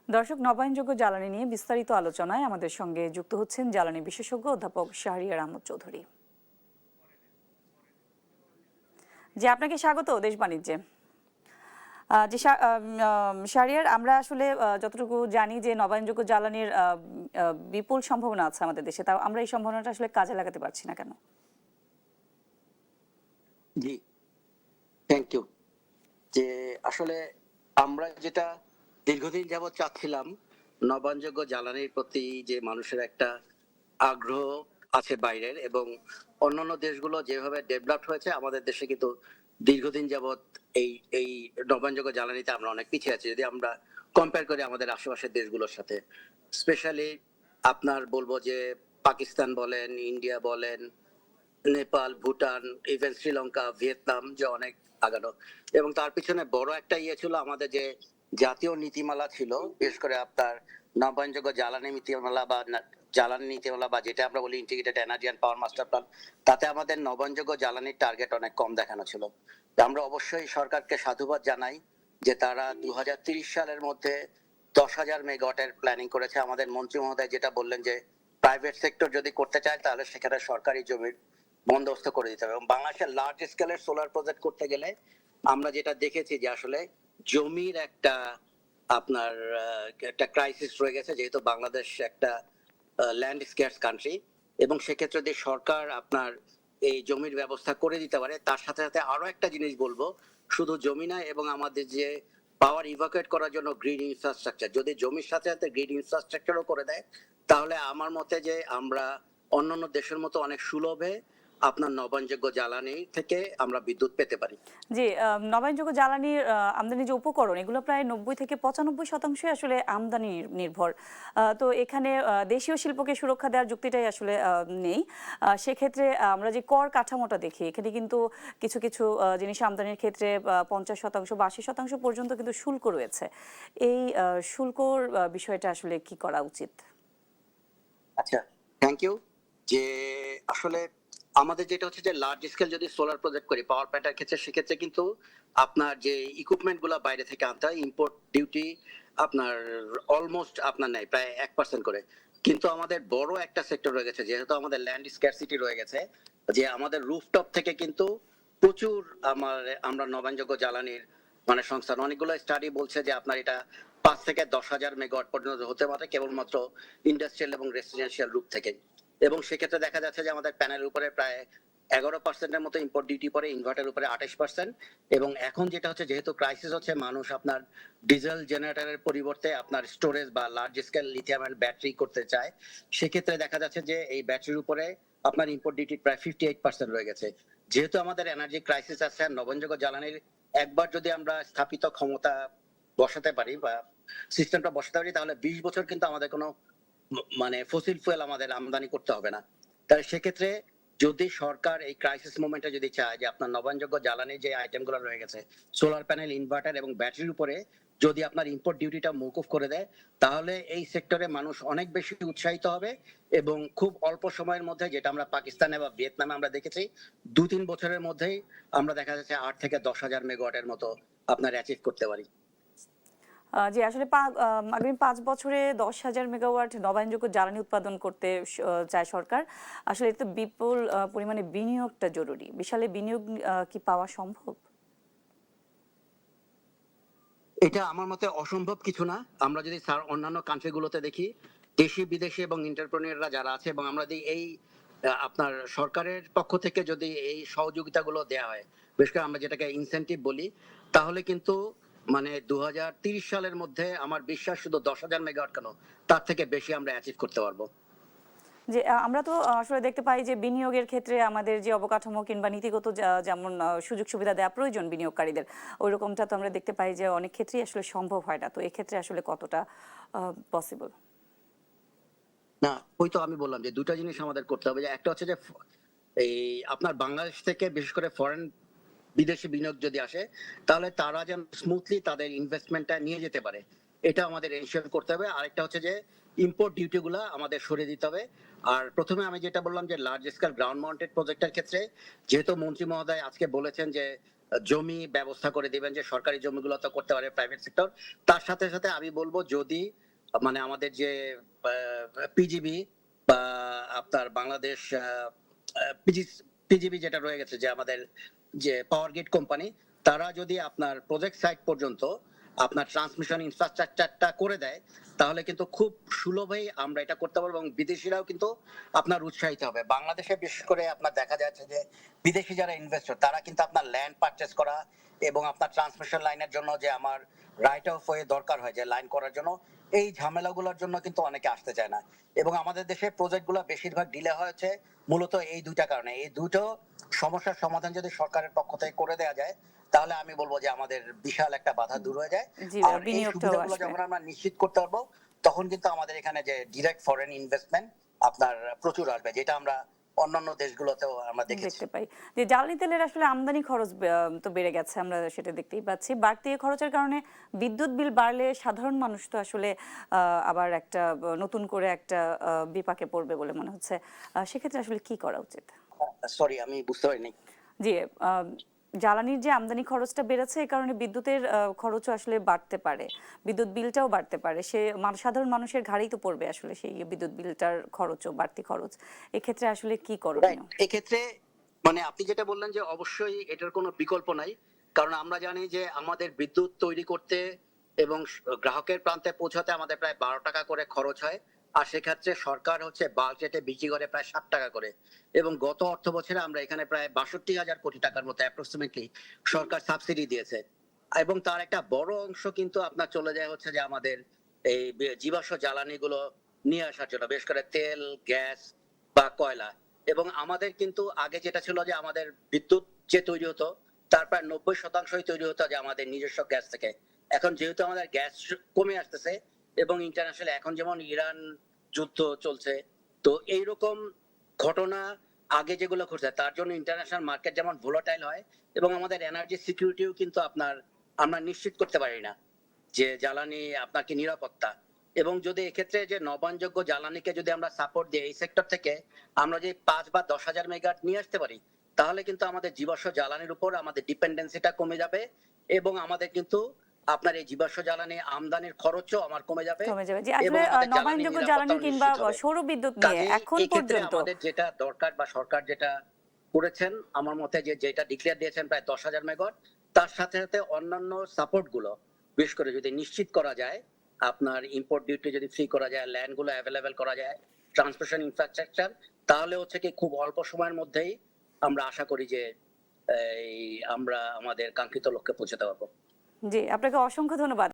দর্শক, নবায়নযোগ্য জ্বালানি নিয়ে বিস্তারিত আলোচনায় আমাদের সঙ্গে যুক্ত হচ্ছেন জ্বালানি বিশেষজ্ঞ অধ্যাপক শাহরিয়ার আহমদ চৌধুরী। জি, আপনাকে স্বাগত দেশ বাণিজ্যে। জি শাহরিয়ার, আমরা আসলে যতটুকু জানি যে নবায়নযোগ্য জ্বালানির বিপুল সম্ভাবনা আছে আমাদের দেশে, তাও আমরা এই সম্ভাবনাটা আসলে কাজে লাগাতে পারছি না কেন? জি, থ্যাংক ইউ। যে আসলে আমরা যেটা দীর্ঘদিন যাবৎ চাচ্ছিলাম, নবায়নযোগ্য জ্বালানির প্রতি যে মানুষের একটা আগ্রহ আছে বাইরের, এবং অন্যান্য দেশগুলো যেভাবে ডেভেলপড হয়েছে, আমাদের দেশে কিন্তু দীর্ঘদিন যাবৎ এই এই নবায়নযোগ্য জ্বালানিতে আমরা অনেক পিছিয়ে আছি যদি আমরা কম্পেয়ার করি আমাদের আশেপাশের দেশগুলোর সাথে। স্পেশালি আপনার বলবো যে পাকিস্তান বলেন, ইন্ডিয়া বলেন, নেপাল, ভুটান, ইভেন শ্রীলঙ্কা, ভিয়েতনাম যে অনেক আগানো। এবং তার পিছনে বড় একটা ইয়ে ছিল আমাদের যে জাতীয় নীতিমালা ছিল, বিশেষ করে আপনার নবায়নযোগ্য জ্বালানি নীতিমালা বা জ্বালানি নীতিমালা বা যেটা আমরা বলি integrated energy and power master plan, তাতে আমাদের নবায়নযোগ্য জ্বালানির টার্গেট অনেক কম দেখানো ছিল। আমরা অবশ্যই সরকারকে সাধুবাদ জানাই যে তারা 2030 সালের মধ্যে 10,000 মেগাওয়াটের প্ল্যানিং করেছে। আমাদের মন্ত্রী মহোদয় যেটা বললেন যে প্রাইভেট সেক্টর যদি করতে চায় তাহলে সেখানে সরকারি জমির বন্দোবস্ত করে দিতে হবে। এবং বাংলাদেশের লার্জ স্কেলের সোলার প্রজেক্ট করতে গেলে আমরা যেটা দেখেছি যে আসলে জমির একটা আপনার একটা ক্রাইসিস রয়ে গেছে, যেহেতু বাংলাদেশ একটা ল্যান্ড স্কেয়ার্স কান্ট্রি। এবং সেক্ষেত্রে যদি সরকার আপনার এই জমির ব্যবস্থা করে দিতে পারে, তার সাথে সাথে আরো একটা জিনিস বলবো, শুধু জমি না, এবং আমাদের যে পাওয়ার ইভাকুয়েট করার জন্য গ্রিড ইনফ্রাস্ট্রাকচার, যদি জমির সাথে সাথে গ্রিড ইনফ্রাস্ট্রাকচারও করে দেয়, তাহলে আমার মতে যে আমরা অন্যান্য দেশের মতো অনেক সুলভে আপনার নবায়নযোগ্য জ্বালানি থেকে আমরা বিদ্যুৎ পেতে পারি। জি, নবায়নযোগ্য জ্বালানির আমদানি যে উপকরণ, এগুলো প্রায় 90 থেকে 95% আসলে আমদানি নির্ভর। তো এখানে দেশীয় শিল্পকে সুরক্ষা দেওয়ার যুক্তিটাই আসলে নেই। সেক্ষেত্রে আমরা যে কর কাঠামোটা দেখি, এখানে কিন্তু কিছু কিছু জিনিস আমদানির ক্ষেত্রে 50% বা 80% পর্যন্ত কিন্তু শুল্ক রয়েছে। এই শুল্কর বিষয়টা আসলে কি করা উচিত? আচ্ছা, থ্যাংক ইউ। যে আসলে আমাদের যেটা হচ্ছে যে লার্জ স্কেল যদি সোলার প্রজেক্ট করি পাওয়ার প্ল্যান্টের ক্ষেত্রে, সেক্ষেত্রে কিন্তু আপনার যে ইকুইপমেন্ট গুলা বাইরে থেকে আনতে হয়, ইম্পোর্ট ডিউটি আপনার অলমোস্ট আপনার নেই, প্রায় 1% করে। কিন্তু আমাদের বড় একটা সেক্টর রয়ে গেছে, যেহেতু আমাদের ল্যান্ড স্ক্যারসিটি রয়ে গেছে, যে আমাদের রুফটপ থেকে কিন্তু প্রচুর আমরা নবায়নযোগ্য জ্বালানির মানে সংস্থান অনেকগুলো স্টাডি বলছে যে আপনার এটা 5 থেকে 10,000 মেগাওয়াট পর্যন্ত হতে পারে কেবলমাত্র ইন্ডাস্ট্রিয়াল এবং রেসিডেন্সিয়াল রূপ থেকে। এবং সেক্ষেত্রে দেখা যাচ্ছে যে আমাদের প্যানেলের উপরে প্রায় 11%-এর মতো ইম্পোর্ট ডিউটি পড়ে, ইনভার্টারের উপরে 28%। এবং এখন যেটা হচ্ছে, যেহেতু ক্রাইসিস হচ্ছে, মানুষ আপনার ডিজেল জেনারেটরের পরিবর্তে আপনার স্টোরেজ বা লার্জ স্কেল লিথিয়াম ব্যাটারি করতে চায়। সেক্ষেত্রে দেখা যাচ্ছে যে এই ব্যাটারির উপরে আপনার ইম্পোর্ট ডিউটি প্রায় 58% রয়ে গেছে। যেহেতু আমাদের এনার্জি ক্রাইসিস আছে, নবায়নযোগ্য জ্বালানির একবার যদি আমরা স্থাপিত ক্ষমতা বসাতে পারি বা সিস্টেমটা বসাতে পারি, তাহলে 20 বছর কিন্তু আমাদের কোনো মানে ফসিল ফুয়েল আমাদের আমদানি করতে হবে না। তাহলে সেক্ষেত্রে যদি সরকার এই ক্রাইসিস মোমেন্টে যদি চায় যে আপনার নবায়নযোগ্য জ্বালানি যে আইটেমগুলো রয়ে গেছে, সোলার প্যানেল, ইনভার্টার এবং ব্যাটারির উপরে যদি আপনার ইম্পোর্ট ডিউটিটা মওকুফ করে দেয়, তাহলে এই সেক্টরে মানুষ অনেক বেশি উৎসাহিত হবে। এবং খুব অল্প সময়ের মধ্যে, যেটা আমরা পাকিস্তানে বা ভিয়েতনামে আমরা দেখেছি, 2-3 বছরের মধ্যেই আমরা দেখা যাচ্ছে 8 থেকে 10,000 মেগাওয়াটের মতো আপনার অ্যাচিভ করতে পারি। জি, আসলে আগামী 5 বছরে 10,000 মেগাওয়াট নবায়নযোগ্য জ্বালানি উৎপাদন করতে চায় সরকার। আসলে এতে বিপুল পরিমাণে বিনিয়োগটা জরুরি। বিশাল এই বিনিয়োগ কি পাওয়া সম্ভব? এটা আমার মতে অসম্ভব কিছু না। আমরা যদি অন্যান্য কান্ট্রিগুলোতে দেখি, দেশি বিদেশি এবং এন্টারপ্রেনিউররা যারা আছে, এবং আমরা যদি এই আপনার সরকারের পক্ষ থেকে যদি এই সহযোগিতাগুলো দেয়া হয়, বিশেষ করে আমরা যেটাকে ইনসেনটিভ বলি, তাহলে কিন্তু মানে 2030 সালের মধ্যে আমার বিশ্বাস শুধু 10,000 মেগাওয়াট কেন, তার থেকে বেশি আমরা অ্যাচিভ করতে পারবো। যে আমরা তো আসলে দেখতে পাই যে বিনিয়োগের ক্ষেত্রে আমাদের যে অবকাঠামো কিংবা নীতিগত যেমন সুযোগ সুবিধা দেওয়া প্রয়োজন বিনিয়োগকারীদের, ওইরকমটা তো আমরা দেখতে পাই যে অনেক ক্ষেত্রেই আসলে সম্ভব হয় না। তো এক্ষেত্রে আসলে কতটা পসিবল? না, ওই তো আমি বললাম যে দুটা জিনিস আমাদের করতে হবে। যে একটা হচ্ছে যে এই আপনার বাংলাদেশ থেকে বিশেষ করে ফরেন বিদেশি বিনিয়োগ যদি আসে, তাহলে তারা যেন স্মুথলি তাদের ইনভেস্টমেন্টটা নিয়ে যেতে পারে, এটা আমাদের এনশিওর করতে হবে। আরেকটা হচ্ছে যে ইম্পোর্ট ডিউটি গুলা আমাদের সরিয়ে দিতে হবে। আর প্রথমে আমি যেটা বললাম যে লার্জ স্কেল গ্রাউন্ড মাউন্টেড প্রজেক্টের ক্ষেত্রে, যেহেতু মন্ত্রী মহোদয় আজকে বলেছেন যে জমি ব্যবস্থা করে দিবেন, যে সরকারি জমিগুলো তো করতে পারে প্রাইভেট সেক্টর। তার সাথে সাথে আমি বলবো, যদি মানে আমাদের যে পিজিবি বা আপনার বাংলাদেশ পিজিবি যেটা রয়ে গেছে, যে আমাদের যে পাওয়ার গ্রিড কোম্পানি, তারা যদি আপনার প্রজেক্ট সাইট পর্যন্ত আপনার ট্রান্সমিশন ইনফ্রাস্ট্রাকচারটা করে দেয়, তাহলে কিন্তু খুব সুলভেই আমরা এটা করতে পারবো, এবং বিদেশিরাও কিন্তু আপনার উৎসাহিত হবে। বাংলাদেশে বিশেষ করে আপনার দেখা যাচ্ছে যে বিদেশি যারা ইনভেস্টর, তারা কিন্তু আপনার ল্যান্ড পারচেজ করা এবং আপনার ট্রান্সমিশন লাইনের জন্য যে আমার রাইট অফ ওয়ে দরকার হয় যে লাইন করার জন্য, এই ঝামেলাগুলোর জন্য কিন্তু অনেকে আসতে চায় না। এবং আমাদের দেশে প্রজেক্টগুলো বেশিরভাগ ডিলে হয়েছে মূলত এই দুইটা কারণে। এই দুটো সমস্যার সমাধান যদি সরকারের পক্ষ থেকে করে দেওয়া যায়, তাহলে আমি বলবো যে আমাদের বিশাল একটা বাধা দূর হয়ে যায়। জি, আর এই বিনিয়োগটাও সুবিধাগুলো আসবে। যখন আমরা নিশ্চিত করতে পারবো, তখন কিন্তু আমাদের এখানে যে ডিরেক্ট ফরেন ইনভেস্টমেন্ট আপনার প্রচুর আসবে, যেটা আমরা অন্যান্য দেশগুলোতেও আমরা দেখেছি। দেখতে পাই যে জ্বালানি তেলের আসলে আমদানি খরচ তো বেড়ে গেছে, আমরা সেটা দেখতেই পাচ্ছি। বাড়তি এই খরচের কারণে বিদ্যুৎ বিল বাড়লে সাধারণ মানুষ তো আসলে আবার একটা নতুন করে একটা বিপাকে পড়বে বলে মনে হচ্ছে। সেক্ষেত্রে আসলে কি করা উচিত? সরি, আমি বুঝতে পারিনি। জি, আহ, জ্বালানির যে আমদানি খরচটা বেড়েছে, এই কারণে বিদ্যুতের খরচও আসলে বাড়তে পারে, বিদ্যুৎ বিলটাও বাড়তে পারে। সে সাধারণ মানুষের ঘাড়েই তো পড়বে আসলে সেই বিদ্যুৎ বিলটার খরচও, বাড়তি খরচ। এক্ষেত্রে আসলে কি রাইট, করণীয়? এক্ষেত্রে মানে আপনি যেটা বললেন যে অবশ্যই এটার কোনো বিকল্প নাই। কারণ আমরা জানি যে আমাদের বিদ্যুৎ তৈরি করতে এবং গ্রাহকের প্রান্তে পৌঁছাতে আমাদের প্রায় 12 টাকা করে খরচ হয়। আর সেক্ষেত্রে সরকার হচ্ছে বাল্ক রেটে বিক্রি করে প্রায় 7 টাকা করে। এবং গত অর্থ বছরে আমরা এখানে প্রায় 62,000 কোটি টাকার মতো অ্যাপ্রক্সিমেটলি সরকার সাবসিডি দিয়েছে। এবং তার একটা বড় অংশ কিন্তু আপনার চলে যায় হচ্ছে যে আমাদের এই জীবাশ্ম জ্বালানি গুলো নিয়ে আসার জন্য, বিশেষ করে তেল, গ্যাস বা কয়লা। এবং আমাদের কিন্তু আগে যেটা ছিল যে আমাদের বিদ্যুৎ যে তৈরি হতো, তার প্রায় 90%ই তৈরি হতো যে আমাদের নিজস্ব গ্যাস থেকে। এখন যেহেতু আমাদের গ্যাস কমে আসতেছে, এবং ইন্টারন্যাশনাল এখন যেমন ইরান যুদ্ধ চলছে, তো এইরকম ঘটনা আগে যেগুলো ঘটছে, তার জন্য ইন্টারন্যাশনাল মার্কেট যেমন ভোলাটাইল হয়, এবং আমাদের এনার্জি সিকিউরিটিও কিন্তু আপনার আমরা নিশ্চিত করতে পারি না যে জ্বালানি আপনার কি নিরাপত্তা। এবং যদি এক্ষেত্রে যে নবায়নযোগ্য জ্বালানিকে যদি আমরা সাপোর্ট দিই এই সেক্টর থেকে, আমরা যে 5 বা 10 হাজার মেগাওয়াট নিয়ে আসতে পারি, তাহলে কিন্তু আমাদের জীবাশ্ম জ্বালানির উপর আমাদের ডিপেন্ডেন্সিটা কমে যাবে, এবং আমাদের কিন্তু আপনার এই জীবাশ্ম জ্বালানি আমদানির খরচও আমার কমে যাবে, কমে যাবে। যে এবং আসলে আমাদের জ্বালানি নবায়নযোগ্য জ্বালানি নিরাপত্তাও কিংবা নিশ্চিত হবে। সৌরবিদ্যুৎ নিয়ে কাজেই এখন এক্ষেত্রে পর্যন্ত আমাদের যেটা দরকার বা সরকার যেটা করেছেন আমার মতে, যে যেটা ডিক্লেয়ার দিয়েছেন প্রায় 10,000 মেগাওয়াট, তার সাথে সাথে অন্যান্য সাপোর্ট গুলো বিশেষ করে যদি নিশ্চিত করা যায়, আপনার ইম্পোর্ট ডিউটি যদি ফ্রি করা যায়, ল্যান্ড গুলো অ্যাভেলেবেল করা যায়, ট্রান্সমিশন ইনফ্রাস্ট্রাকচার, তাহলে হচ্ছে কি খুব অল্প সময়ের মধ্যেই আমরা আশা করি যে এই আমরা আমাদের কাঙ্ক্ষিত লক্ষ্যে পৌঁছাতে পারবো। জি, আপনাকে অসংখ্য ধন্যবাদ।